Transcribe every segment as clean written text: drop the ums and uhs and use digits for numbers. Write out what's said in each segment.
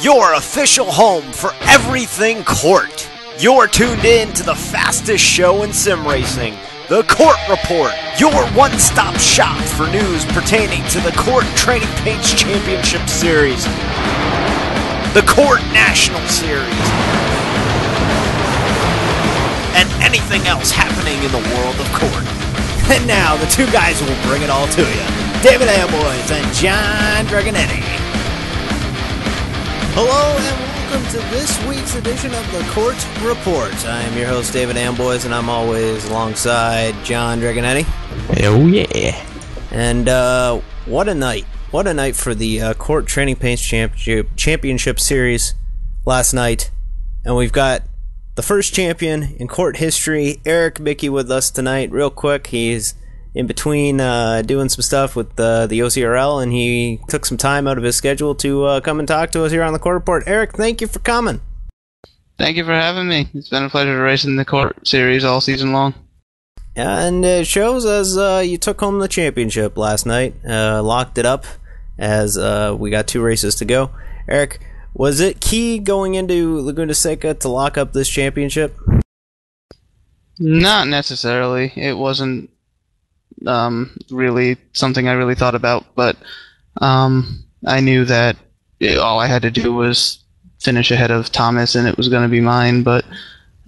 your official home for everything CORT. You're tuned in to the fastest show in sim racing, the CORT Report, your one-stop shop for news pertaining to the CORT Training Paints Championship Series, the CORT National Series, and anything else happening in the world of CORT. And now, the two guys who will bring it all to you, David Amboys and John Dragonetti. Hello and welcome to this week's edition of the CORT Report. I am your host, David Amboys, and I'm always alongside John Dragonetti. Oh yeah. And what a night. What a night for the CORT Training Paints Championship Series last night. And we've got the first champion in CORT history, Eric Micke, with us tonight. Real quick, he's in between doing some stuff with the OCRL, and he took some time out of his schedule to come and talk to us here on the CORT Report. Eric, thank you for coming. Thank you for having me. It's been a pleasure to race in the CORT series all season long. And it shows as you took home the championship last night, locked it up as we got 2 races to go. Eric, was it key going into Laguna Seca to lock up this championship? Not necessarily. It wasn't really something I really thought about, but I knew that all I had to do was finish ahead of Thomas and it was going to be mine, but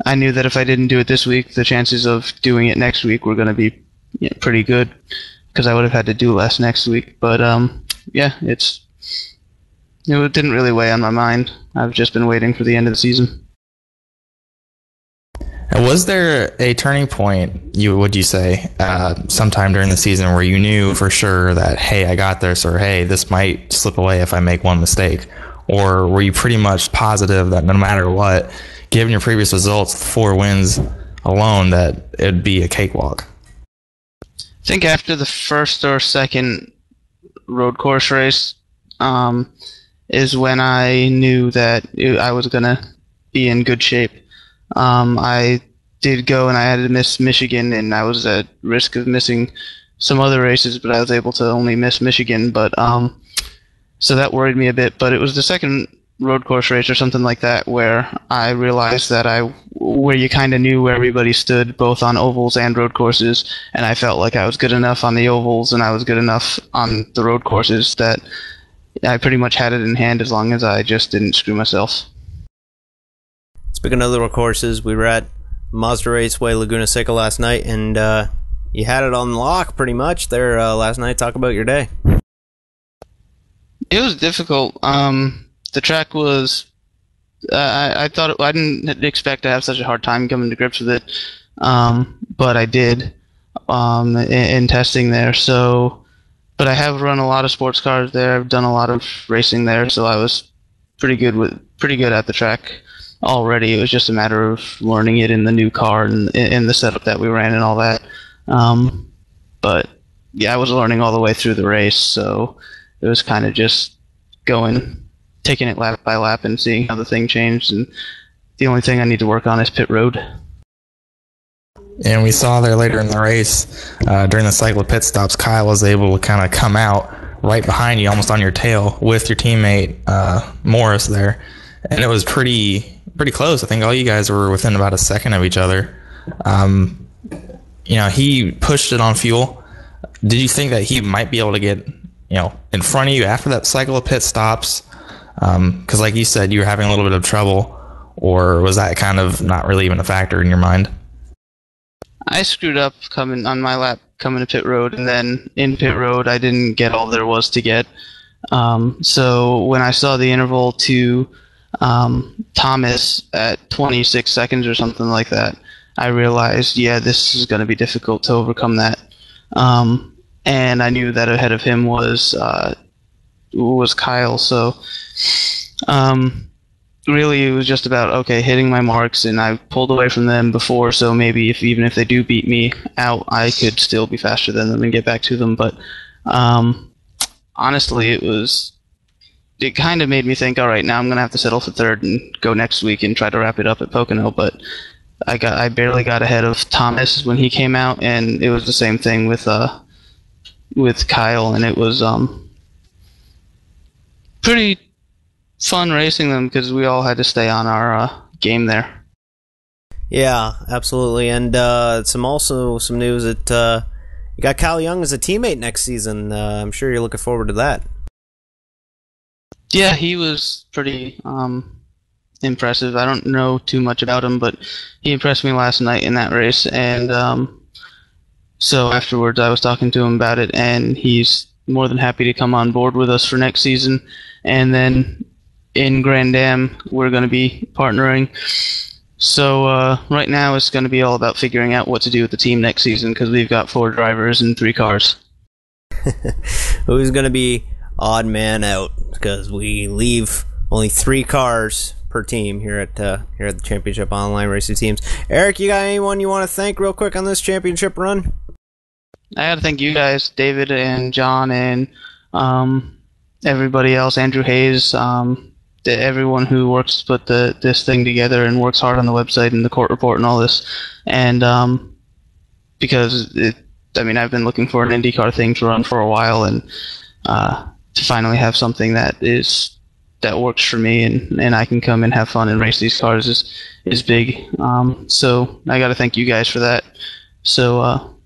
I knew that if I didn't do it this week, the chances of doing it next week were going to be pretty good because I would have had to do less next week. But yeah, it didn't really weigh on my mind. I've just been waiting for the end of the season. Was there a turning point, would you say, sometime during the season where you knew for sure that, hey, I got this, or hey, this might slip away if I make one mistake? Or were you pretty much positive that no matter what, given your previous results, 4 wins alone, that it'd be a cakewalk? I think after the first or second road course race is when I knew that I was going to be in good shape. I did go and I had to miss Michigan, and I was at risk of missing some other races, but I was able to only miss Michigan. But so that worried me a bit. But it was the second road course race or something like that where I realized that where you kind of knew where everybody stood, both on ovals and road courses, and I felt like I was good enough on the ovals and I was good enough on the road courses that I pretty much had it in hand as long as I just didn't screw myself. Speaking of the road courses, we were at Mazda Raceway Laguna Seca last night, and you had it on lock pretty much there last night. Talk about your day. It was difficult. The track was... I thought I didn't expect to have such a hard time coming to grips with it, but I did in testing there. So, but I have run a lot of sports cars there. I've done a lot of racing there, so I was pretty good at the track already. It was just a matter of learning it in the new car and in the setup that we ran and all that. But yeah, I was learning all the way through the race, so it was kind of just taking it lap by lap and seeing how the thing changed. And the only thing I need to work on is pit road. And we saw there later in the race, during the cycle of pit stops, Kyle was able to kind of come out right behind you, almost on your tail, with your teammate Morris there. And it was pretty close. I think all you guys were within about a second of each other. He pushed it on fuel. Did you think that he might be able to get, in front of you after that cycle of pit stops? Because like you said, you were having a little bit of trouble, or was that kind of not really even a factor in your mind? I screwed up coming on my lap coming to pit road, and then in pit road I didn't get all there was to get. So when I saw the interval to Thomas at 26 seconds or something like that, I realized, this is going to be difficult to overcome that. And I knew that ahead of him was Kyle. So really it was just about, hitting my marks, and I pulled away from them before, so maybe even if they do beat me out, I could still be faster than them and get back to them. But honestly, it kind of made me think, all right, now I'm going to have to settle for third and go next week and try to wrap it up at Pocono. But I barely got ahead of Thomas when he came out, and it was the same thing with Kyle, and it was pretty fun racing them because we all had to stay on our game there. Yeah, absolutely. And some news that you got Kyle Young as a teammate next season. I'm sure you're looking forward to that. Yeah, he was pretty impressive. I don't know too much about him, but he impressed me last night in that race. And so afterwards I was talking to him about it, and he's more than happy to come on board with us for next season. And then in Grand Am, we're going to be partnering. So right now it's going to be all about figuring out what to do with the team next season because we've got 4 drivers and 3 cars. Who's going to be odd man out? Because we leave only 3 cars per team here at the Championship Online Racing Teams. Eric, you got anyone you want to thank real quick on this championship run? I got to thank you guys, David and John, and everybody else, Andrew Hayes, everyone who works to put this thing together and works hard on the website and the court report and all this. And because I've been looking for an IndyCar thing to run for a while, and to finally have something that works for me and I can come and have fun and race these cars is big. So I got to thank you guys for that. So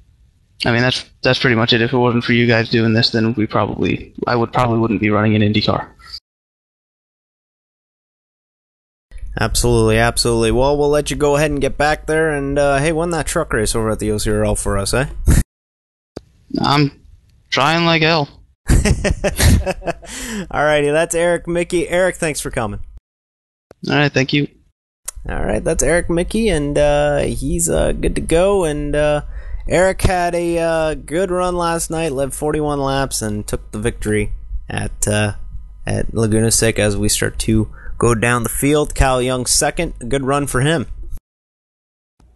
that's pretty much it. If it wasn't for you guys doing this, then I wouldn't be running an IndyCar. Absolutely, absolutely. Well, we'll let you go ahead and get back there, and hey, win that truck race over at the OCRL for us, eh? I'm trying like hell. Alrighty, that's Eric, Micke. Eric, thanks for coming. Alright, thank you. Alright, that's Eric, Micke, and he's good to go. And Eric had a good run last night, led 41 laps, and took the victory at Laguna Seca as we start to go down the field. Kyle Young second, a good run for him.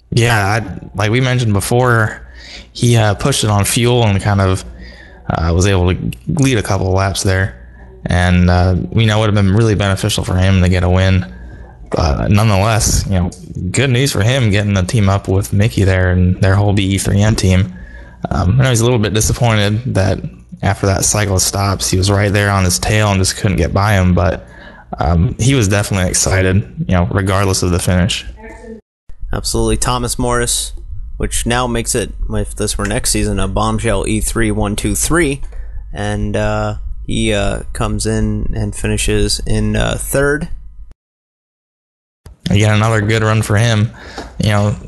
Yeah, like we mentioned before, he pushed it on fuel and kind of was able to lead a couple of laps there, and would have been really beneficial for him to get a win. But nonetheless, good news for him getting the team up with Micke there and their whole BE3M team. I know he's a little bit disappointed that after that cycle of stops, he was right there on his tail and just couldn't get by him, but he was definitely excited, regardless of the finish. Absolutely. Thomas Morris, which now makes it, if this were next season, a bombshell E3-1-2-3, and he comes in and finishes in third. Again, another good run for him.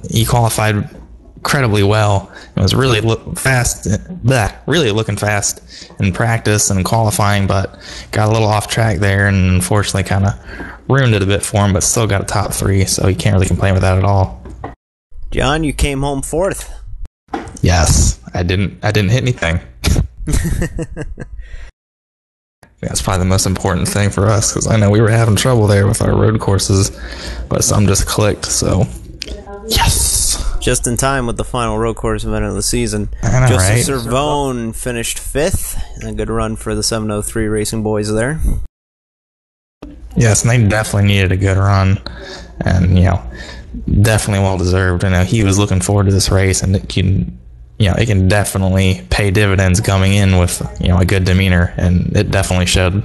He qualified incredibly well. It was really really looking fast in practice and qualifying, but got a little off track there, and unfortunately kind of ruined it a bit for him, but still got a top 3, so he can't really complain with that at all. John, you came home 4th. Yes, I didn't hit anything. That's probably the most important thing for us, because I know we were having trouble there with our road courses, but some just clicked, so yes. Just in time with the final road course event of the season. I know, Joseph right? Servone finished 5th. A good run for the 703 Racing boys there. Yes, and they definitely needed a good run, and definitely well deserved. He was looking forward to this race, and it can definitely pay dividends coming in with a good demeanor, and it definitely showed.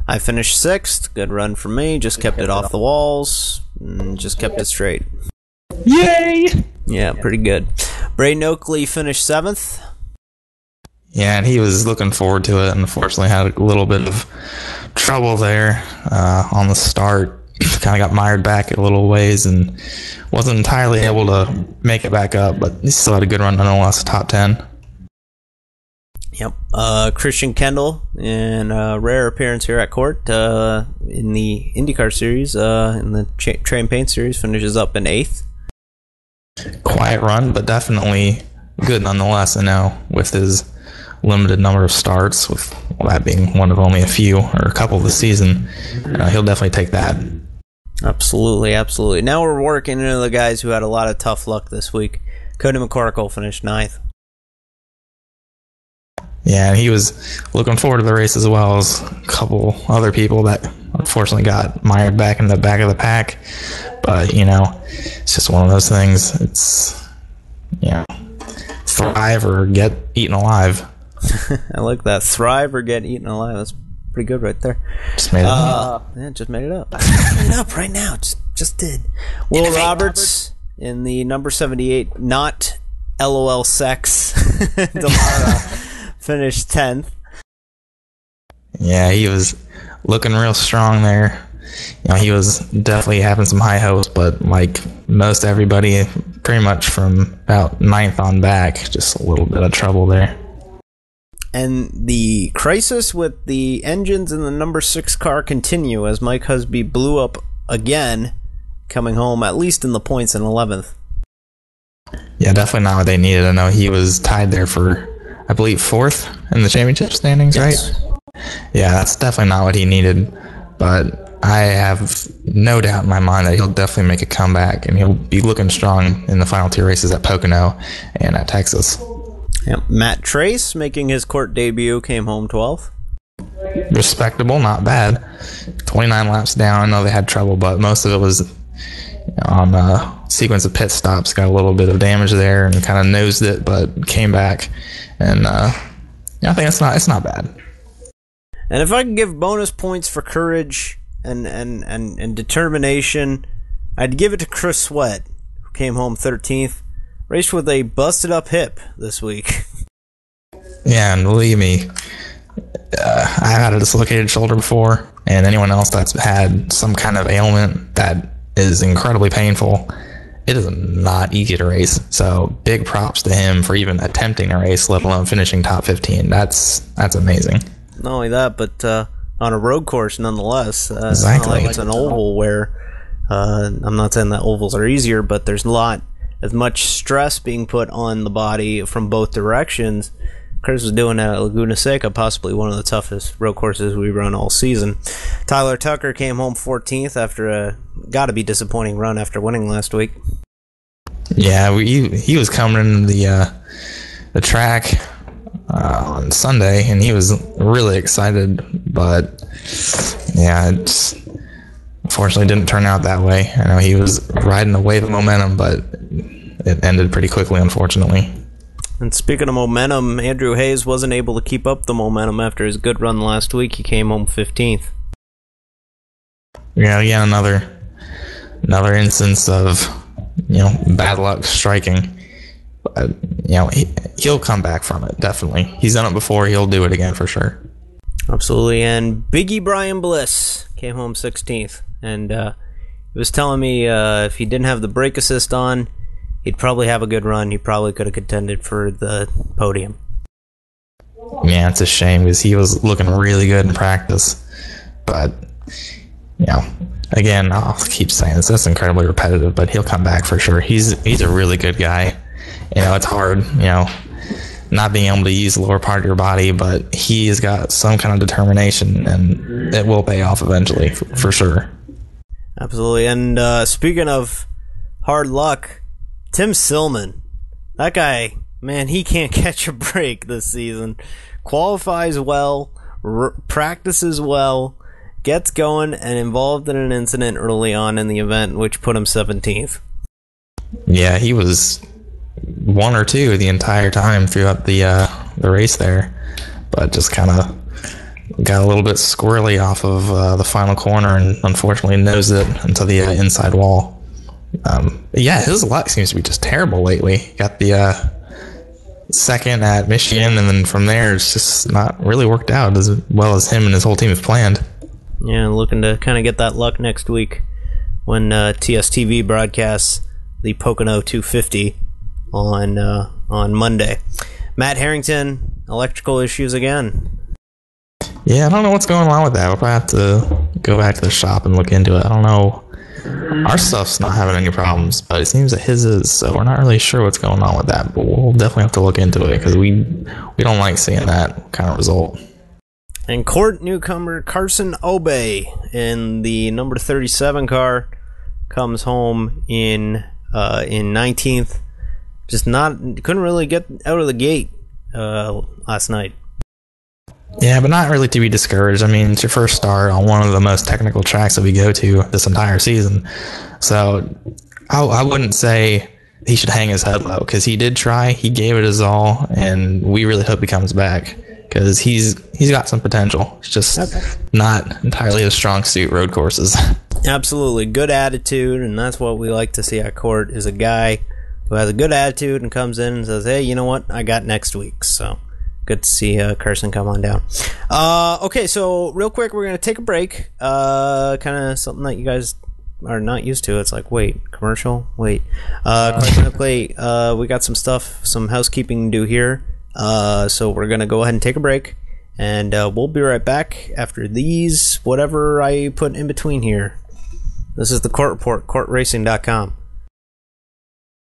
I finished 6th. Good run for me. Just kept it off the walls, and just kept it straight. Yay! Yeah, pretty good. Braden Oakley finished 7th. Yeah, and he was looking forward to it, and unfortunately had a little bit of trouble there on the start. Kind of got mired back a little ways and wasn't entirely able to make it back up, but he still had a good run nonetheless, top 10. Yep. Christian Kendall in a rare appearance here at CORT in the IndyCar series, in the Train Paint series, finishes up in 8th. Quiet run, but definitely good nonetheless. With his limited number of starts, with that being one of only a few or a couple this season, he'll definitely take that. Absolutely, absolutely. Now we're working into the guys who had a lot of tough luck this week. Cody McCorkle finished 9th. Yeah, and he was looking forward to the race as well as a couple other people that unfortunately got mired back in the back of the pack. But, it's just one of those things. It's, thrive or get eaten alive. I like that. Thrive or get eaten alive. That's Pretty good right there. Just made it up. Yeah, just made it up. Made it up right now. Just did. Will Roberts in the number 78, not LOL sex. Delara finished 10th. Yeah, he was looking real strong there. He was definitely having some high hopes, but like most everybody, pretty much from about 9th on back, just a little bit of trouble there. And the crisis with the engines in the number 6 car continue as Mike Husby blew up again, coming home at least in the points in 11th. Yeah, definitely not what they needed. I know he was tied there for, I believe, 4th in the championship standings, Yes. right? Yeah, that's definitely not what he needed, but I have no doubt in my mind that he'll definitely make a comeback, and he'll be looking strong in the final 2 races at Pocono and at Texas. Yep. Matt Trace, making his court debut, came home 12th. Respectable, not bad. 29 laps down. I know they had trouble, but most of it was on a sequence of pit stops. Got a little bit of damage there and kind of nosed it, but came back. And I think it's not bad. And if I can give bonus points for courage and determination, I'd give it to Chris Sweat, who came home 13th. Raced with a busted up hip this week. Yeah, and believe me, I've had a dislocated shoulder before, and anyone else that's had some kind of ailment that is incredibly painful, it is not easy to race. So big props to him for even attempting a race, let alone finishing top 15. That's amazing. Not only that, but on a road course nonetheless. Exactly. It's not like it's an oval where, I'm not saying that ovals are easier, but there's not as much stress being put on the body from both directions. Chris was doing that at Laguna Seca, possibly one of the toughest road courses we run all season. Tyler Tucker came home 14th after a gotta-be disappointing run after winning last week. Yeah, he was coming in the track on Sunday, and he was really excited, but yeah, it unfortunately didn't turn out that way. I know he was riding a wave of momentum, but it ended pretty quickly, unfortunately. And speaking of momentum, Andrew Hayes wasn't able to keep up the momentum after his good run last week. He came home 15th. Yeah, again, another instance of bad luck striking. But he'll come back from it, definitely. He's done it before. He'll do it again for sure. Absolutely. And Biggie Brian Bliss came home 16th. And he was telling me if he didn't have the brake assist on, he'd probably have a good run. He probably could have contended for the podium. Yeah, it's a shame because he was looking really good in practice. But, again, I'll keep saying this. That's incredibly repetitive, but he'll come back for sure. He's a really good guy. It's hard, not being able to use the lower part of your body, but he has got some kind of determination, and it will pay off eventually, for sure. Absolutely. And speaking of hard luck, Tim Silman, that guy, man, he can't catch a break this season. Qualifies well, practices well, gets going, and involved in an incident early on in the event, which put him 17th. Yeah, he was 1 or 2 the entire time throughout the race there, but just kind of got a little bit squirrely off of the final corner and unfortunately nosed it into the inside wall. Yeah, his luck seems to be just terrible lately. Got the second at Michigan, and then from there it's just not really worked out as well as him and his whole team have planned. Yeah, looking to kind of get that luck next week when TSTV broadcasts the Pocono 250 on Monday. Matt Harrington, electrical issues again. Yeah, I don't know what's going on with that. We'll probably have to go back to the shop and look into it. I don't know. Our stuff's not having any problems, but it seems that his is, so we're not really sure what's going on with that, but we'll definitely have to look into it because we don't like seeing that kind of result. And court newcomer Carson Obey in the number 37 car comes home in 19th. Just couldn't really get out of the gate last night. Yeah, but not really to be discouraged. I mean, it's your first start on one of the most technical tracks that we go to this entire season. So I wouldn't say he should hang his head low because he did try. He gave it his all, and we really hope he comes back. because he's got some potential. It's just not entirely a strong suit road courses. Absolutely. Good attitude, and that's what we like to see at CORT, is a guy who has a good attitude and comes in and says, hey, you know what? I got next week. So good to see Carson come on down. Okay, so real quick, we're going to take a break. Kind of something that you guys are not used to. It's like, wait, commercial? Wait. Quite frankly, we got some stuff, some housekeeping to do here. So we're going to go ahead and take a break. And we'll be right back after these, whatever I put in between here. This is the CORT Report, CORTRacing.com.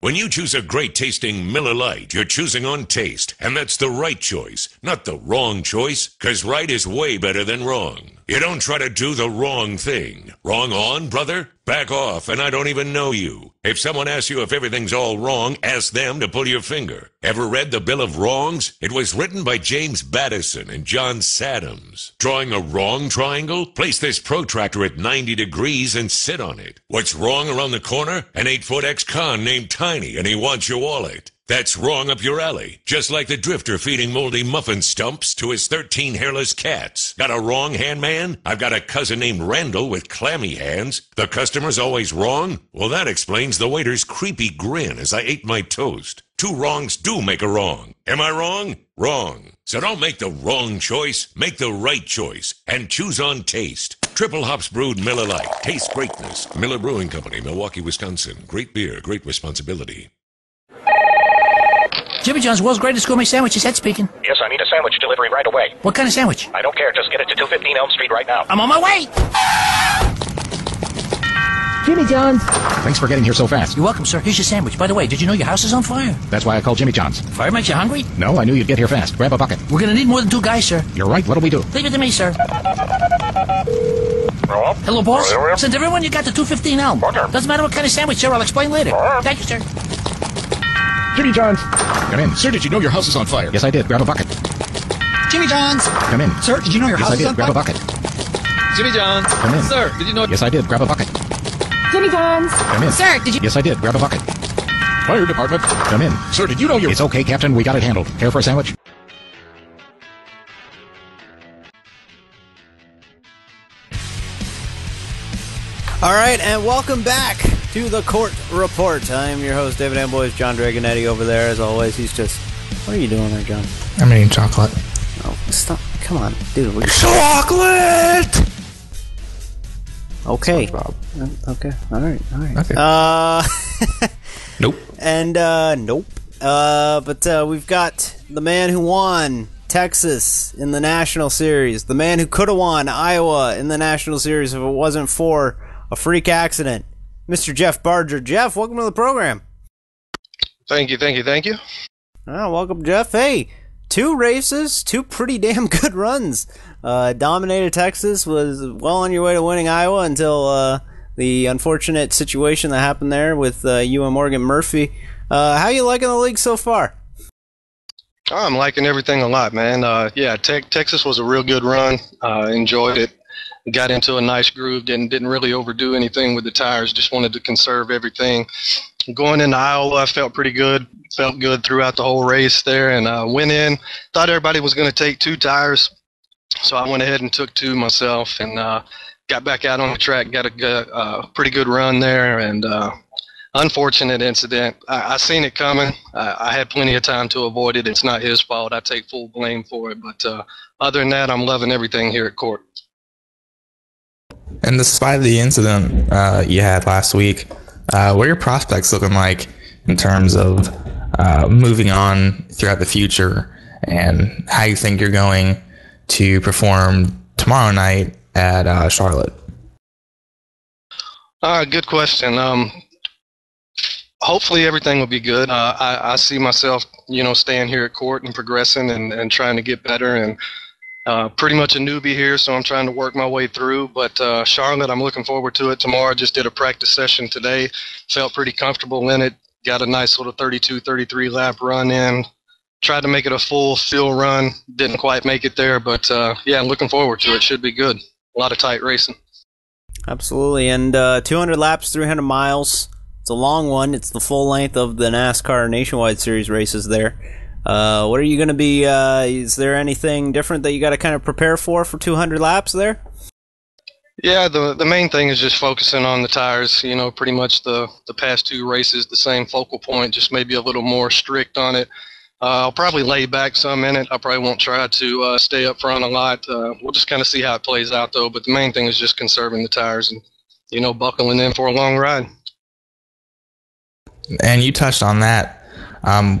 When you choose a great-tasting Miller Lite, you're choosing on taste, and that's the right choice, not the wrong choice, because right is way better than wrong. You don't try to do the wrong thing. Wrong on, brother? Back off, and I don't even know you. If someone asks you if everything's all wrong, ask them to pull your finger. Ever read the Bill of Wrongs? It was written by James Battison and John Sadams. Drawing a wrong triangle? Place this protractor at 90 degrees and sit on it. What's wrong around the corner? An 8-foot ex-con named Tiny, and he wants your wallet. That's wrong up your alley. Just like the drifter feeding moldy muffin stumps to his 13 hairless cats. Got a wrong hand man? I've got a cousin named Randall with clammy hands. The customer's always wrong? Well, that explains the waiter's creepy grin as I ate my toast. Two wrongs do make a wrong. Am I wrong? Wrong. So don't make the wrong choice. Make the right choice. And choose on taste. Triple hops brewed Miller Lite. Taste greatness. Miller Brewing Company, Milwaukee, Wisconsin. Great beer, great responsibility. Jimmy John's, world's greatest gourmet sandwiches. Ed speaking. Yes, I need a sandwich delivery right away. What kind of sandwich? I don't care. Just get it to 215 Elm Street right now. I'm on my way. Jimmy John's. Thanks for getting here so fast. You're welcome, sir. Here's your sandwich. By the way, did you know your house is on fire? That's why I called Jimmy John's. Fire makes you hungry? No, I knew you'd get here fast. Grab a bucket. We're gonna need more than 2 guys, sir. You're right. What'll we do? Leave it to me, sir. Hello, boss. Send everyone you got to 215 Elm. Doesn't matter what kind of sandwich, sir. I'll explain later. Thank you, sir. Jimmy John's. Come in. Sir, did you know your house is on fire? Yes, I did. Grab a bucket. Jimmy John's. Come in. Sir, did you know your house is on fire? Grab a bucket. Jimmy John's. Come in. Sir, did you know... Yes, I did. Grab a bucket. Jimmy John's. Come in. Sir, did you... Yes, I did. Grab a bucket. Fire department. Come in. Sir, did you know your... It's okay, Captain. We got it handled. Care for a sandwich? All right, and welcome back to the CORT Report. I am your host, David Amboys. John Dragonetti over there, as always. He's just... What are you doing there, John? I'm eating chocolate. Oh, stop. Come on, dude. Chocolate! Okay. SpongeBob. Okay. All right. Okay. Nope. And, nope. But we've got the man who won Texas in the National Series. The man who could have won Iowa in the National Series if it wasn't for a freak accident. Mr. Jeff Barger. Jeff, welcome to the program. Thank you. Oh, welcome, Jeff. Hey, 2 races, 2 pretty damn good runs. Dominated Texas, was well on your way to winning Iowa until the unfortunate situation that happened there with you and Morgan Murphy. How you liking the league so far? I'm liking everything a lot, man. Texas was a real good run. Enjoyed it. Got into a nice groove. Didn't really overdo anything with the tires. Just wanted to conserve everything. Going into Iowa, I felt pretty good. Felt good throughout the whole race there, and went in. Thought everybody was going to take 2 tires, so I went ahead and took 2 myself, and got back out on the track. Got a pretty good run there, and unfortunate incident. I seen it coming. I had plenty of time to avoid it. It's not his fault. I take full blame for it. But other than that, I'm loving everything here at CORT. And despite the incident you had last week, what are your prospects looking like in terms of moving on throughout the future, and how you think you're going to perform tomorrow night at Charlotte? Good question. Hopefully everything will be good. I see myself, staying here at CORT and progressing and trying to get better, and pretty much a newbie here, so I'm trying to work my way through. But Charlotte, I'm looking forward to it tomorrow. Just did a practice session today. Felt pretty comfortable in it. Got a nice little 32, 33 lap run in. Tried to make it a full field run. Didn't quite make it there, but I'm looking forward to it. Should be good. A lot of tight racing. Absolutely. And 200 laps, 300 miles. It's a long one. It's the full length of the NASCAR Nationwide Series races there. What are you going to be, is there anything different that you got to kind of prepare for 200 laps there? Yeah, the main thing is just focusing on the tires. Pretty much the past 2 races, the same focal point, just maybe a little more strict on it. I'll probably lay back some in it. I probably won't try to stay up front a lot. We'll just kind of see how it plays out, though. But the main thing is just conserving the tires and, buckling in for a long ride. And you touched on that.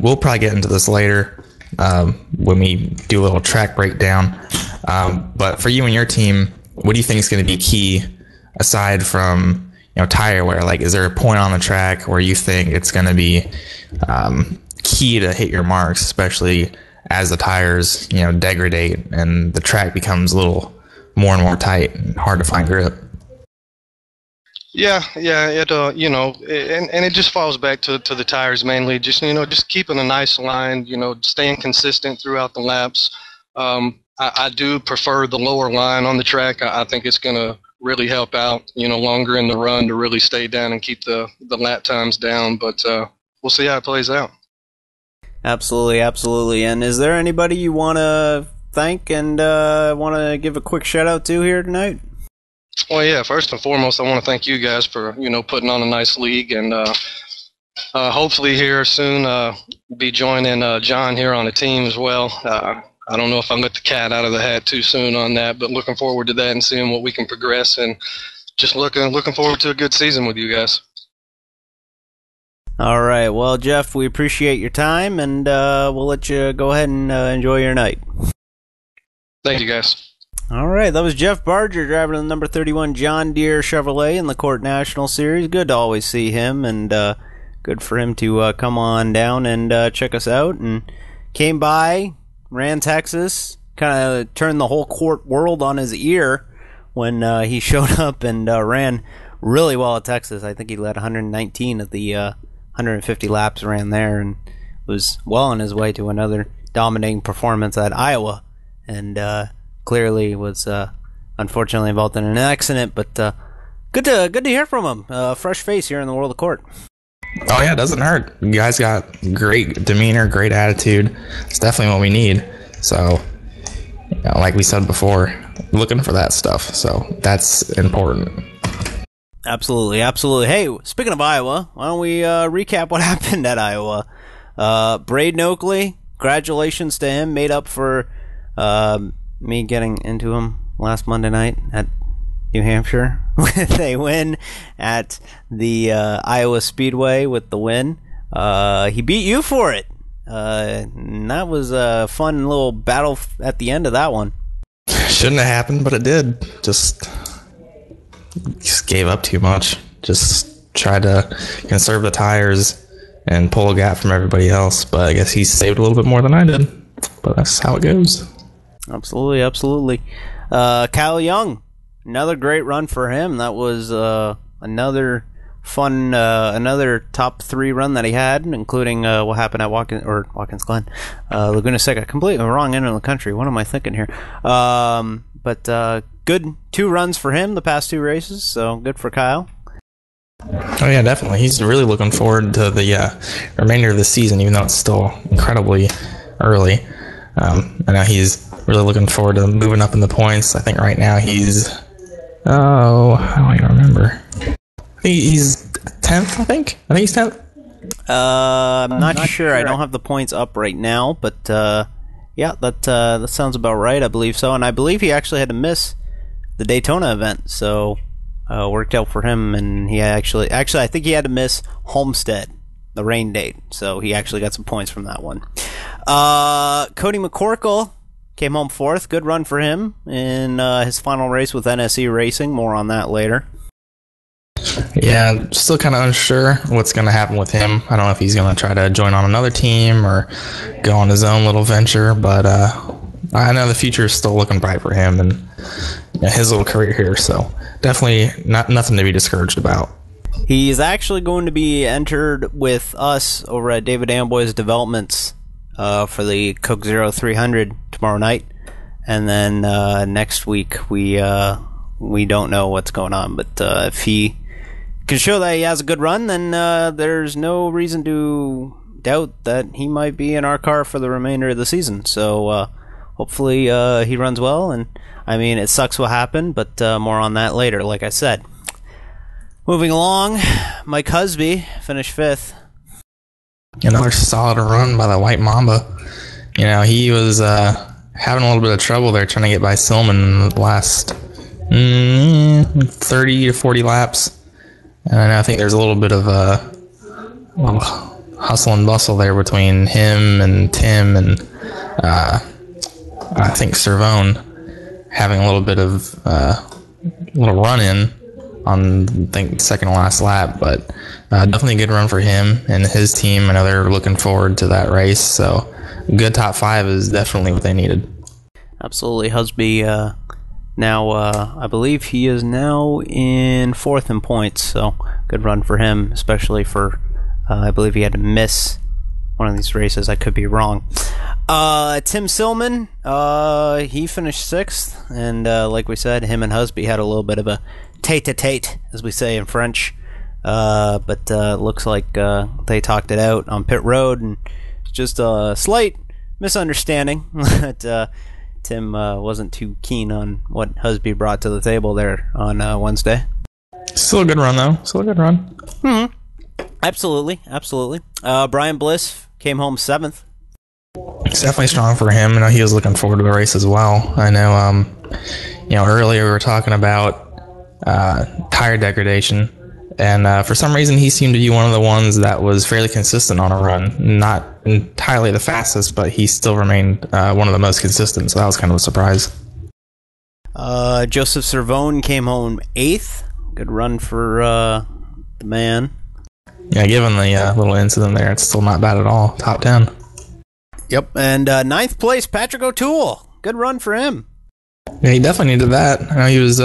We'll probably get into this later when we do a little track breakdown. But for you and your team, what do you think is going to be key aside from tire wear? Like, is there a point on the track where you think it's going to be key to hit your marks, especially as the tires degrade and the track becomes a little more and more tight and hard to find grip? Yeah, it and it just falls back to the tires mainly. Just keeping a nice line, staying consistent throughout the laps. I do prefer the lower line on the track. I think it's going to really help out, longer in the run to really stay down and keep the lap times down. But we'll see how it plays out. Absolutely. And is there anybody you want to thank and want to give a quick shout out to here tonight? Well, yeah, first and foremost, I want to thank you guys for, putting on a nice league, and hopefully here soon be joining John here on the team as well. I don't know if I let the cat out of the hat too soon on that, but looking forward to that and seeing what we can progress, and just looking forward to a good season with you guys. All right. Well, Jeff, we appreciate your time, and we'll let you go ahead and enjoy your night. Thank you, guys. All right, that was Jeff Barger driving the number 31 John Deere Chevrolet in the CORT National Series. Good to always see him, and good for him to come on down and check us out. And came by, ran Texas, kind of turned the whole CORT world on his ear when he showed up and ran really well at Texas. I think he led 119 of the 150 laps ran there, and was well on his way to another dominating performance at Iowa. And clearly was unfortunately involved in an accident, but good to hear from him. Fresh face here in the world of CORT. Oh yeah, it doesn't hurt. You guys got great demeanor, great attitude. It's definitely what we need. So, like we said before, looking for that stuff. So that's important. Absolutely. Hey, speaking of Iowa, why don't we recap what happened at Iowa? Braden Oakley, congratulations to him. Made up for me getting into him last Monday night at New Hampshire with a win at the Iowa Speedway with the win. He beat you for it. And that was a fun little battle at the end of that one. Shouldn't have happened, but it did. Just gave up too much. Just tried to conserve the tires and pull a gap from everybody else. But I guess he saved a little bit more than I did. But that's how it goes. Absolutely. Kyle Young, another great run for him. That was another fun, another top 3 run that he had, including what happened at Watkins Glen, Laguna Seca. Completely wrong end of the country. What am I thinking here? But good 2 runs for him the past 2 races, so good for Kyle. Oh yeah, definitely. He's really looking forward to the remainder of the season, even though it's still incredibly early. I know he's really looking forward to moving up in the points. I think right now he's, I don't even remember. He's 10th, I think he's 10th. I'm not sure. I don't have the points up right now, but yeah, that sounds about right. I believe so, and I believe he actually had to miss the Daytona event, so worked out for him. And he actually, I think he had to miss Homestead, the rain date, so he actually got some points from that one. Cody McCorkle came home 4th. Good run for him in his final race with NSE Racing. More on that later. Yeah, still kind of unsure what's going to happen with him. I don't know if he's going to try to join on another team or go on his own little venture, but I know the future is still looking bright for him and his little career here, so definitely nothing to be discouraged about. He's actually going to be entered with us over at David Amboy's Developments for the Coke Zero 300 tomorrow night, and then next week we don't know what's going on, but if he can show that he has a good run, then there's no reason to doubt that he might be in our car for the remainder of the season. So hopefully he runs well. And I mean, it sucks what happened, but more on that later, like I said. Moving along, Mike Husby finished 5th. Another solid run by the White Mamba. You know, he was having a little bit of trouble there trying to get by Silman in the last 30 to 40 laps. And I think there's a little bit of hustle and bustle there between him and Tim and I think Cervone having a little bit of little run-in on, I think, second to last lap, but definitely a good run for him and his team. I know they're looking forward to that race, so good top 5 is definitely what they needed. Absolutely. Husby now, I believe he is now in 4th in points, so good run for him, especially for, I believe he had to miss one of these races. I could be wrong. Tim Silman, he finished 6th, and like we said, him and Husby had a little bit of a tete-a-tete, as we say in French, but looks like they talked it out on pit road, and just a slight misunderstanding that Tim wasn't too keen on what Husby brought to the table there on Wednesday. Still a good run, though. Still a good run. Mm-hmm. Absolutely. Brian Bliss came home 7th. It's definitely strong for him. I know he was looking forward to the race as well. I know, earlier we were talking about tire degradation, and for some reason he seemed to be one of the ones that was fairly consistent on a run. Not entirely the fastest, but he still remained one of the most consistent, so that was kind of a surprise. Joseph Cervone came home 8th. Good run for the man. Yeah, given the little incident there, it's still not bad at all. Top 10. Yep, and 9th place, Patrick O'Toole. Good run for him. Yeah, he definitely needed that. I know he was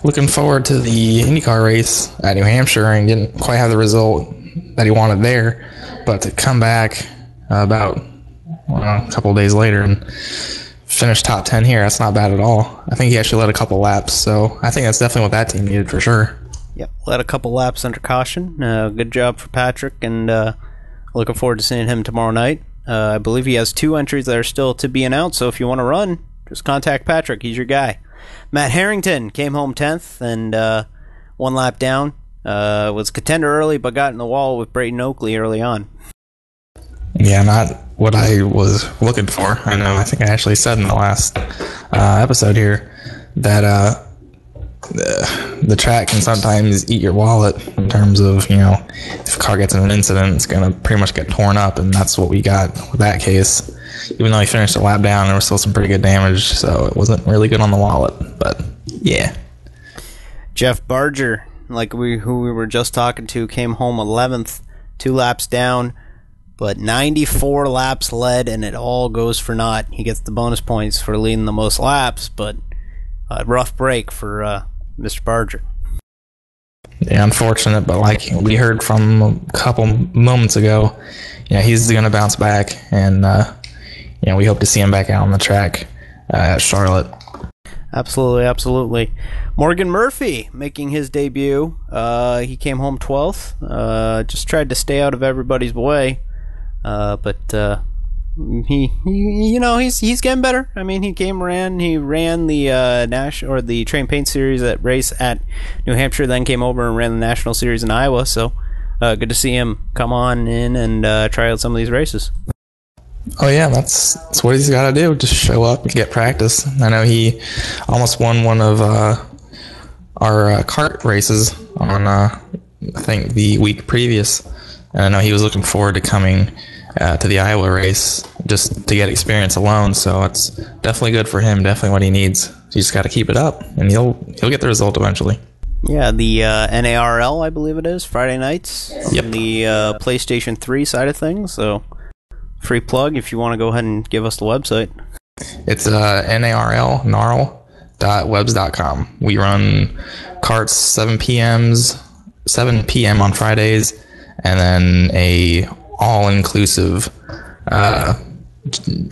looking forward to the IndyCar race at New Hampshire and didn't quite have the result that he wanted there. But to come back about a couple of days later and finish top 10 here, that's not bad at all. I think he actually led a couple laps, so I think that's definitely what that team needed for sure. Yep, led a couple laps under caution. Good job for Patrick, and looking forward to seeing him tomorrow night. I believe he has 2 entries that are still to be announced, so if you want to run, just contact Patrick. He's your guy. Matt Harrington came home 10th and 1 lap down. Was contender early, but got in the wall with Brayton Oakley early on. Yeah, not what I was looking for. I know. I think I actually said in the last episode here that the track can sometimes eat your wallet in terms of, if a car gets in an incident, it's going to pretty much get torn up, and that's what we got with that case. Even though he finished a lap down, there was still some pretty good damage, so it wasn't really good on the wallet, but yeah. Jeff Barger, who we were just talking to, came home 11th, 2 laps down, but 94 laps led, and it all goes for naught. He gets the bonus points for leading the most laps, but a rough break for Mr. Barger. Yeah, unfortunate, but like we heard from a couple moments ago, he's going to bounce back, and we hope to see him back out on the track at Charlotte. Absolutely. Morgan Murphy making his debut. He came home 12th. Just tried to stay out of everybody's way, but he's getting better. I mean, he ran the the Train Paint Series race at New Hampshire, then came over and ran the National Series in Iowa. So good to see him come on in and try out some of these races. Oh yeah, that's what he's got to do. Just show up and get practice. I know he almost won one of our kart races on I think the week previous, and I know he was looking forward to coming to the Iowa race just to get experience alone. So it's definitely good for him. Definitely what he needs. You just got to keep it up, and he'll get the result eventually. Yeah, the NARL, I believe it is, Friday nights. Yep. On the PlayStation 3 side of things. So free plug if you want to go ahead and give us the website. It's narl.webs.com. We run carts 7 p.m. on Fridays, and then a all-inclusive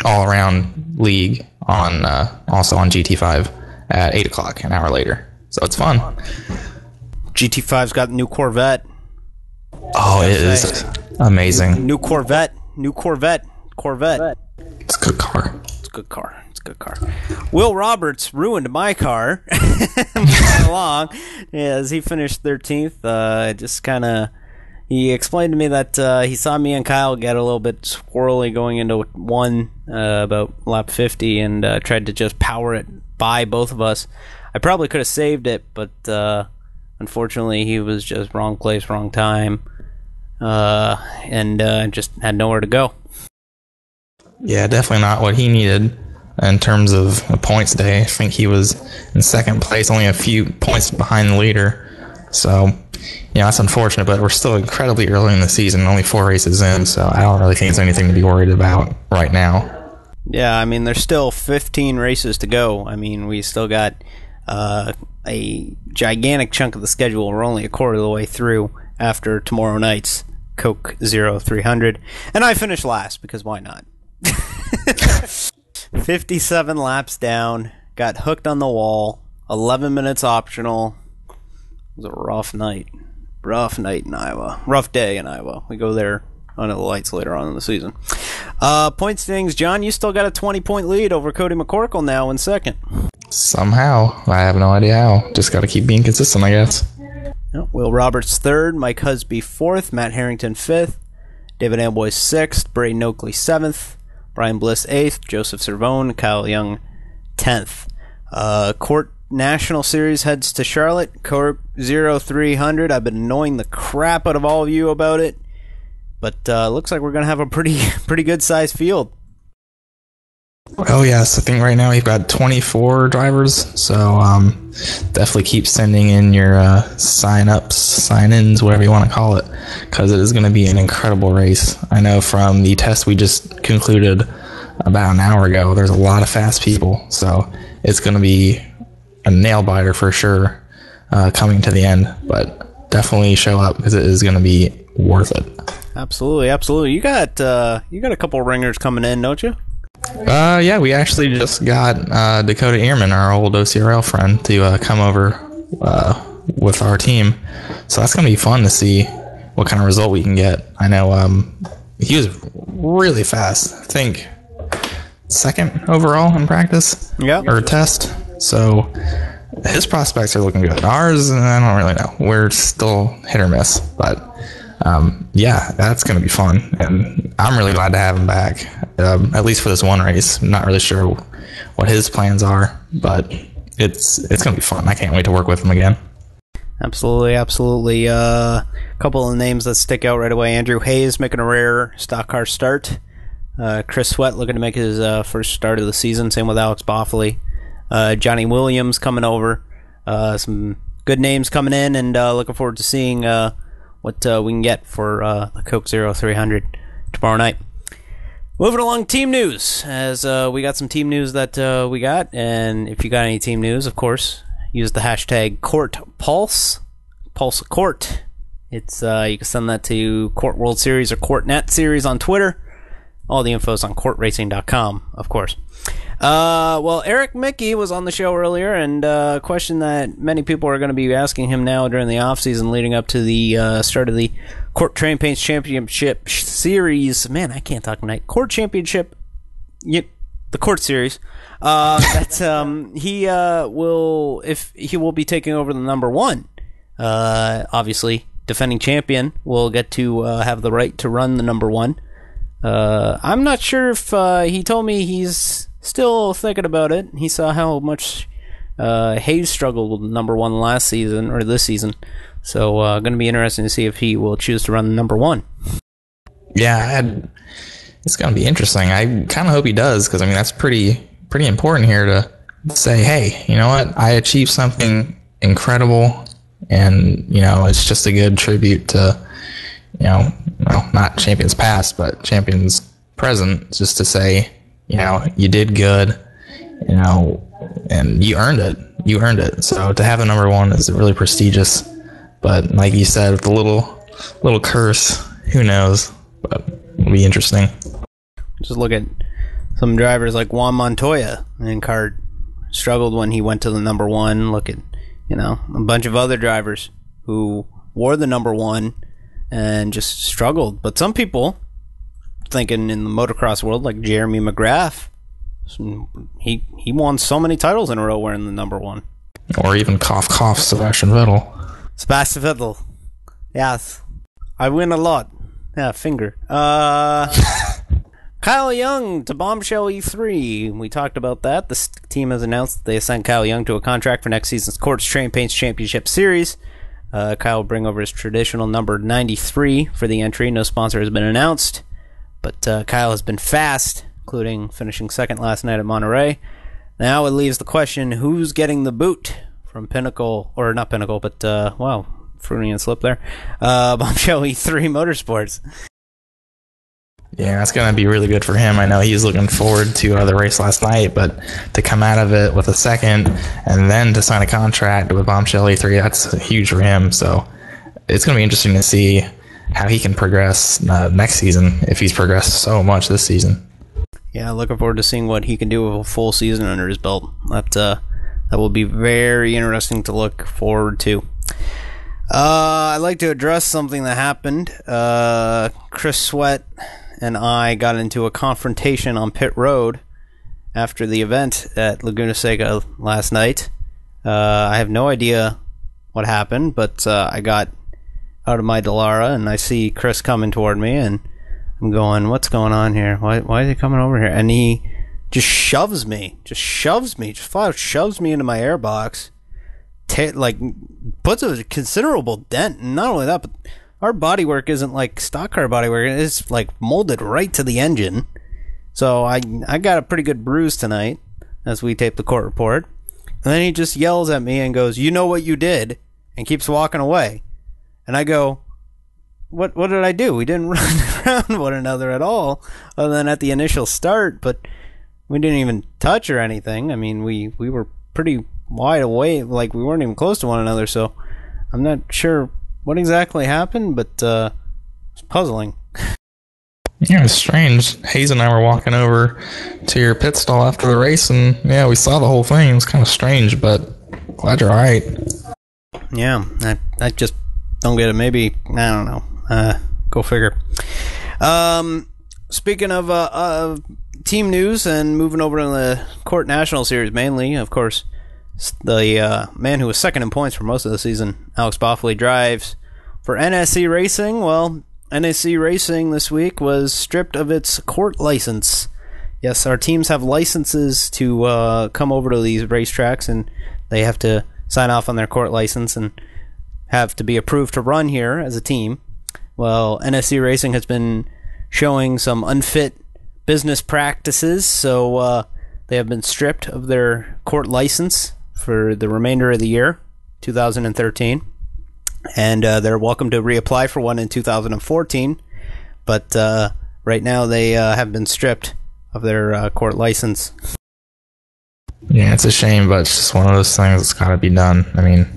all-around league on also on GT5 at 8 o'clock, an hour later. So it's fun. GT5's got the new Corvette. Oh, it is Amazing. New Corvette. It's a good car. It's a good car. Will Roberts ruined my car moving along as he finished 13th. Just kind of, he explained to me that he saw me and Kyle get a little bit squirrely going into one about lap 50 and tried to just power it by both of us. I probably could have saved it, but unfortunately he was just wrong place, wrong time, and just had nowhere to go. Yeah, definitely not what he needed in terms of a points day. I think he was in second place, only a few points behind the leader. So, yeah, that's unfortunate, but we're still incredibly early in the season, only 4 races in, so I don't really think there's anything to be worried about right now. Yeah, I mean, there's still 15 races to go. I mean, we still got a gigantic chunk of the schedule. We're only a quarter of the way through after tomorrow night's Coke 0300. And I finished last, because why not? 57 laps down, got hooked on the wall, 11 minutes optional. It was a rough night in Iowa, rough day in Iowa. We go there under the lights later on in the season. Point standings, John, you still got a 20-point lead over Cody McCorkle now in second. Somehow, I have no idea how. Just got to keep being consistent, I guess. Will Roberts third, Mike Husby fourth, Matt Harrington fifth, David Amboy sixth, Braden Oakley seventh, Brian Bliss 8th, Joseph Cervone, Kyle Young 10th. CORT National Series heads to Charlotte, CORT 0300. I've been annoying the crap out of all of you about it, but looks like we're going to have a pretty good sized field. Oh yes, I think right now we've got 24 drivers, so definitely keep sending in your sign-ups, sign-ins, whatever you want to call it, because it is going to be an incredible race. I know from the test we just concluded about an hour ago, there's a lot of fast people, so it's going to be a nail-biter for sure coming to the end, but definitely show up because it is going to be worth it. Absolutely. You got a couple ringers coming in, don't you? Yeah, we actually just got Dakota Ehrman, our old OCRL friend, to come over with our team. So that's going to be fun to see what kind of result we can get. I know he was really fast. I think second overall in practice or test. So his prospects are looking good. Ours, I don't really know. We're still hit or miss. But yeah, that's going to be fun. And I'm really glad to have him back, at least for this one race. I'm not really sure what his plans are, but it's going to be fun. I can't wait to work with him again. Absolutely. A couple of names that stick out right away. Andrew Hayes making a rare stock car start. Chris Sweat looking to make his first start of the season. Same with Alex Boffley. Johnny Williams coming over. Some good names coming in, and looking forward to seeing what we can get for the Coke 0300 tomorrow night. Moving along, team news, as we got some team news that we got, and if you got any team news, of course, use the hashtag CORTPulse, Pulse CORT. It's you can send that to CORT World Series or CORTNet Series on Twitter. All the info is on CORTRacing.com, of course. Well, Eric Micke was on the show earlier, and a question that many people are going to be asking him now during the offseason leading up to the start of the CORT Train Paints Championship Series. Man, I can't talk tonight. CORT Championship, yep, the CORT Series. That he will be taking over the number one. Obviously, defending champion will get to have the right to run the number one. I'm not sure if he told me he's still thinking about it. He saw how much Hayes struggled with number one last season, or this season. So going to be interesting to see if he will choose to run the number one. Yeah, it's going to be interesting. I kind of hope he does, because I mean that's pretty important here to say, hey, you know what? I achieved something incredible, and you know it's just a good tribute to, you know, well, not champions past, but champions present, just to say, you know, you did good, you know, and you earned it. You earned it. So to have the number one is really prestigious. But like you said, with the little curse, who knows? But it'll be interesting. Just look at some drivers like Juan Montoya in CART struggled when he went to the number one. Look at, you know, a bunch of other drivers who wore the number one and just struggled. But some people thinking in the motocross world, like Jeremy McGrath, he won so many titles in a row wearing the number 1. Or even cough cough Sebastian Vettel. Sebastian Vettel. Yes. I win a lot. Yeah, finger. Kyle Young to Bombshell E3. We talked about that. The team has announced that they assigned Kyle Young to a contract for next season's CORT's Train Paints Championship Series. Kyle will bring over his traditional number 93 for the entry. No sponsor has been announced, but Kyle has been fast, including finishing second last night at Monterey. Now it leaves the question, who's getting the boot from Pinnacle, or not Pinnacle, but, wow, Freudian slip there, Bombshell E3 Motorsports. Yeah, that's going to be really good for him. I know he's looking forward to the race last night, but to come out of it with a second and then to sign a contract with Bombshell E3, that's huge for him. So it's going to be interesting to see how he can progress next season if he's progressed so much this season. Yeah, looking forward to seeing what he can do with a full season under his belt. That will be very interesting to look forward to. I'd like to address something that happened. Chris Sweat and I got into a confrontation on pit road after the event at Laguna Seca last night. I have no idea what happened, but I got out of my Dallara and I see Chris coming toward me, and I'm going, what's going on here? Why is he coming over here? And he just shoves me, flat out shoves me into my airbox, puts a considerable dent. And not only that, but our bodywork isn't like stock car bodywork. It's like molded right to the engine. So I got a pretty good bruise tonight as we tape the court report. And then he just yells at me and goes, "You know what you did," and keeps walking away. And I go, What did I do? We didn't run around one another at all, other than at the initial start, but we didn't even touch or anything. I mean, we were pretty wide away, like we weren't even close to one another, so I'm not sure what exactly happened, but it's puzzling. Yeah, it's strange. Hayes and I were walking over to your pit stall after the race, and yeah, we saw the whole thing. It was kind of strange, but glad you're alright. Yeah, I just don't get it. Maybe, I don't know. Go figure. Speaking of team news and moving over to the CORT National Series mainly, of course, the man who was second in points for most of the season, Alex Boffley, drives for NSC Racing. Well, NSC Racing this week was stripped of its CORT license. Yes, our teams have licenses to come over to these racetracks, and they have to sign off on their CORT license and have to be approved to run here as a team. Well, NSC Racing has been showing some unfit business practices, so they have been stripped of their CORT license for the remainder of the year, 2013. And they're welcome to reapply for one in 2014. But right now they have been stripped of their CORT license. Yeah, it's a shame, but it's just one of those things that's got to be done. I mean,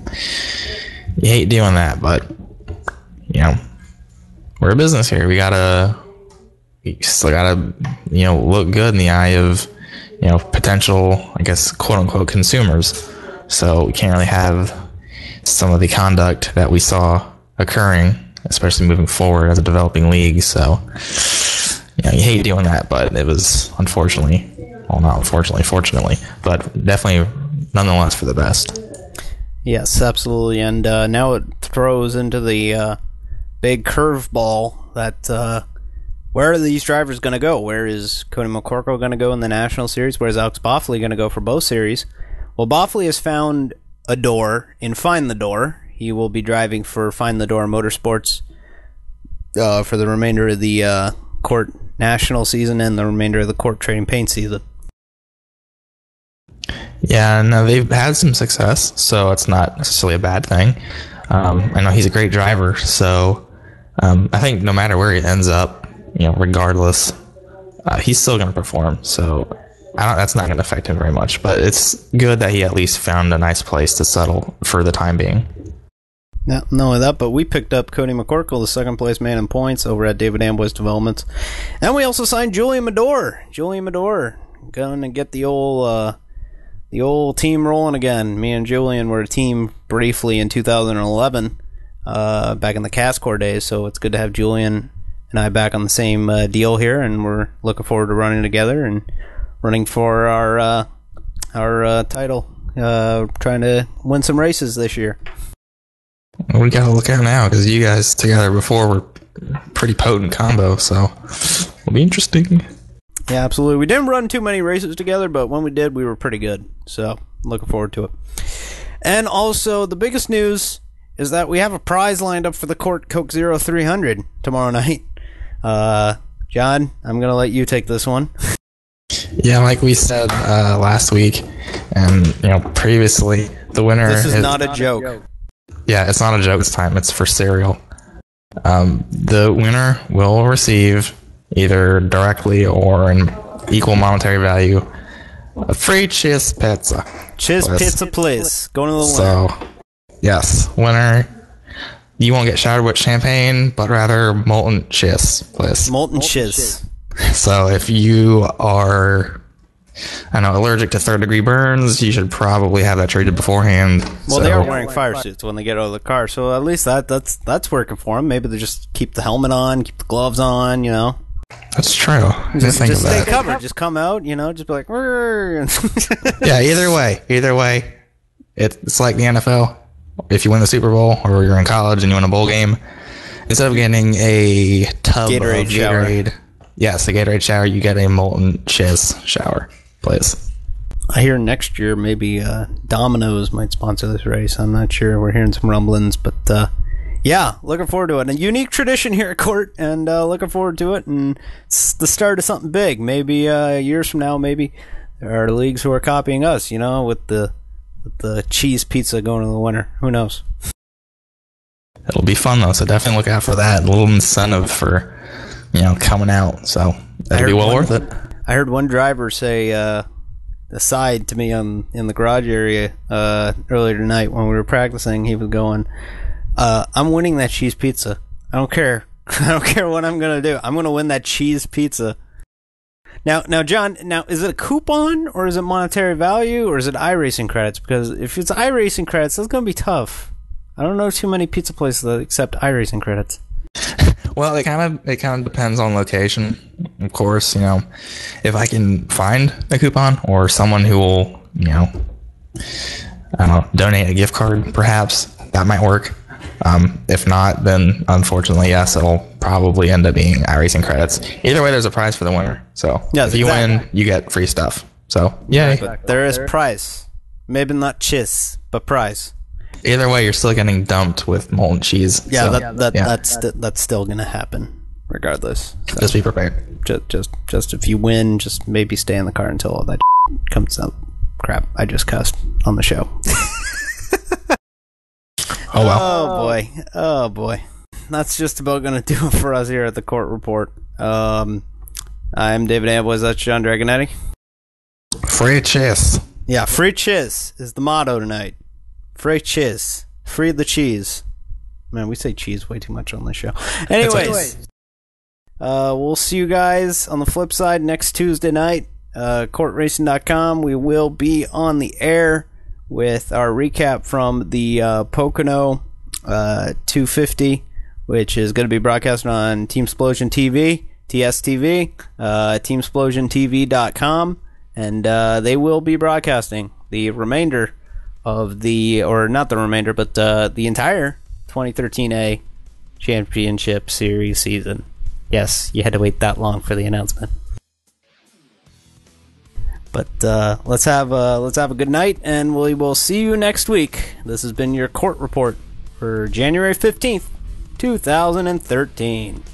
you hate doing that, but, you know, we're a business here. We still gotta, look good in the eye of, potential, I guess, quote unquote consumers. So we can't really have some of the conduct that we saw occurring, especially moving forward as a developing league. So, you hate doing that, but it was fortunately, but definitely nonetheless for the best. Yes, absolutely. And now it throws into the big curveball that where are these drivers going to go? Where is Cody McCorkle going to go in the National Series? Where is Alex Boffley going to go for both series? Well, Boffley has found a door in Find the Door. He will be driving for Find the Door Motorsports for the remainder of the CORT National season and the remainder of the CORT Trading Paint season. Yeah, no, they've had some success, so it's not necessarily a bad thing. I know he's a great driver, so I think no matter where he ends up, regardless, he's still going to perform. So that's not going to affect him very much. But it's good that he at least found a nice place to settle for the time being. Yeah, not only that, but we picked up Cody McCorkle, the second place man in points, over at David Amboy's Developments. And we also signed Julian Medor. Going to get the old team rolling again. Me and Julian were a team briefly in 2011. back in the CASCOR days. So it's good to have Julian and I back on the same deal here, and we're looking forward to running together and running for our title, trying to win some races this year. We gotta look out now, because you guys together before were pretty potent combo, so it'll be interesting. Yeah, absolutely. We didn't run too many races together, but when we did, we were pretty good. So looking forward to it. And also, the biggest news is that we have a prize lined up for the CORT Coke Zero 300 tomorrow night. John, I'm going to let you take this one. Yeah, like we said last week, and previously, the winner. This is not a joke. Yeah, it's not a joke this time. It's for cereal. The winner will receive, either directly or in equal monetary value, a free cheese pizza. Cheese pizza, please. Going to the winner. So, yes, winner. You won't get showered with champagne, but rather molten cheese, please. Molten cheese. So if you are, allergic to third-degree burns, you should probably have that treated beforehand. Well, they are wearing fire suits when they get out of the car, so at least that's working for them. Maybe they just keep the helmet on, keep the gloves on, That's true. Just stay covered. Just come out, just be like, yeah, either way, it's like the NFL. If you win the Super Bowl, or you're in college and you win a bowl game, instead of getting a tub Gatorade of Gatorade, yes, a Gatorade shower, you get a molten chiz shower, please. I hear next year maybe Domino's might sponsor this race. I'm not sure. We're hearing some rumblings, but yeah, looking forward to it. A unique tradition here at CORT, and looking forward to it. And it's the start of something big. Maybe years from now, maybe there are leagues who are copying us. With the cheese pizza going to the winner. Who knows? It'll be fun though, so definitely look out for that. A little incentive for coming out. So that'll be well worth it. I heard one driver say aside to me in the garage area earlier tonight when we were practicing. He was going, I'm winning that cheese pizza. I don't care. I don't care what I'm going to do. I'm going to win that cheese pizza. Now, John, is it a coupon, or is it monetary value, or is it iRacing credits? Because if it's iRacing credits, that's going to be tough. I don't know too many pizza places that accept iRacing credits. Well, it kind of depends on location, of course. If I can find a coupon or someone who will, donate a gift card, perhaps that might work. If not, then unfortunately, yes, it'll probably end up being iRacing credits. Either way, there's a prize for the winner. So yes, if you win, you get free stuff. So yay! But there is prize, maybe not chiz, but prize. Either way, you're still getting dumped with molten cheese. Yeah, so, that's still gonna happen, regardless. So just be prepared. Just if you win, just maybe stay in the car until all that comes out. Crap! I just cussed on the show. Oh well. Oh boy. That's just about gonna do it for us here at the CORT Report. I'm David Amboys. That's John Dragonetti. Free cheese. Yeah, free cheese is the motto tonight. Free cheese. Free the cheese. Man, we say cheese way too much on this show. Anyways, we'll see you guys on the flip side next Tuesday night. CORTRacing.com. We will be on the air with our recap from the Pocono 250, which is going to be broadcast on Team Explosion TV, TSTV, TeamExplosionTV.com, and they will be broadcasting the remainder of not the remainder, but the entire 2013A Championship Series season. Yes, you had to wait that long for the announcement. But let's have a good night, and we will see you next week. This has been your CORT Report for January 15th, 2013.